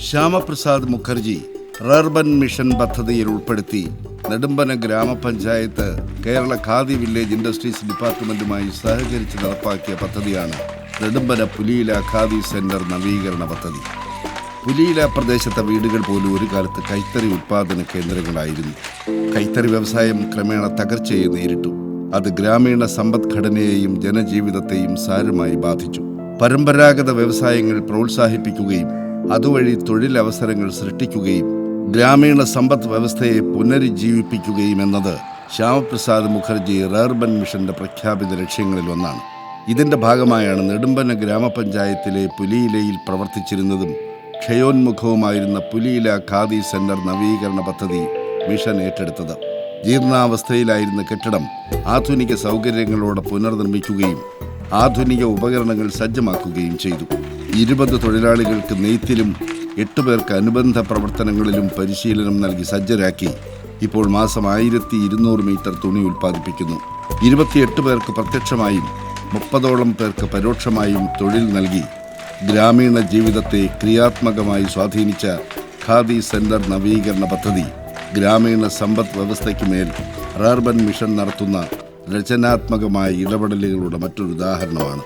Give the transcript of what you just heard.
Shyamaprasad Mukherjee rurban mission പദ്ധതിയിൽ ഉൾപ്പെടുത്തി നെടുമ്പന ഗ്രാമപഞ്ചായത്ത് കേരള ഖാദി വില്ലേജ് ഇൻഡസ്ട്രീസ് ഡിപ്പാർട്ട്മെന്റുമായി സഹകരിച്ച് നടപ്പാക്കിയ പദ്ധതിയാണ് നെടുമ്പന പുലിയില ഖാദി സെന്റർ നവീകരണ പദ്ധതി. പുലിയില പ്രദേശത്തെ വീടുകൾ പോലും ഒരു കാലത്ത് കൈത്തറി ഉൽപാദന കേന്ദ്രങ്ങളായിരുന്നു. കൈത്തറി വ്യവസായം ക്രമേണ തകർച്ചയെ നേരിട്ടു. അത് ഗ്രാമീണ സമ്പദ്ഘടനയെയും ജനജീവിതത്തെയും സാരമായി ബാധിച്ചു. പരമ്പരാഗത വ്യവസായങ്ങൾ പ്രോത്സാഹിപ്പിക്കുകയും അതുവഴി തൊഴിലവസരങ്ങൾ സൃഷ്ടിക്കുകയും ഗ്രാമീണ സമ്പദ് വ്യവസ്ഥയെ പുനരുജ്ജീവിപ്പിക്കുകയും എന്നത് ശ്യാമപ്രസാദ് മുഖർജി റർബൻ മിഷന്റെ പ്രഖ്യാപിത ലക്ഷ്യങ്ങളിൽ ഒന്നാണ്. ഇതിന്റെ ഭാഗമായാണ് നെടുമ്പന ഗ്രാമപഞ്ചായത്തിലെ പുലിയിലയിൽ പ്രവർത്തിച്ചിരുന്നതും ക്ഷയോന്മുഖവുമായിരുന്ന പുലിയില ഖാദി സെന്റർ നവീകരണ പദ്ധതി മിഷൻ ഏറ്റെടുത്തത്. ജീർണാവസ്ഥയിലായിരുന്ന കെട്ടിടം ആധുനിക സൗകര്യങ്ങളോടെ പുനർനിർമ്മിക്കുകയും ആധുനിക ഉപകരണങ്ങൾ സജ്ജമാക്കുകയും ചെയ്തു. 20 തൊഴിലാളികൾക്ക് നെയ്ത്തിലും 8 പേർക്ക് അനുബന്ധ പ്രവർത്തനങ്ങളിലും പരിശീലനം നൽകി സജ്ജരാക്കി ഇപ്പോൾ മാസം 1200 മീറ്റർ തുണി ഉൽപ്പാദിപ്പിക്കുന്നു. 28 പേർക്ക് പ്രത്യക്ഷമായും 30ഓളം പേർക്ക് പരോക്ഷമായും തൊഴിൽ നൽകി ഗ്രാമീണ ജീവിതത്തെ ക്രിയാത്മകമായി സ്വാധീനിച്ച ഖാദി സെന്റർ നവീകരണ പദ്ധതി ഗ്രാമീണ സമ്പദ് വ്യവസ്ഥയ്ക്ക് മേൽ റർബൻ മിഷൻ നടത്തുന്ന രചനാത്മകമായ ഇടപെടലുകളുടെ മറ്റൊരു ഉദാഹരണമാണ്.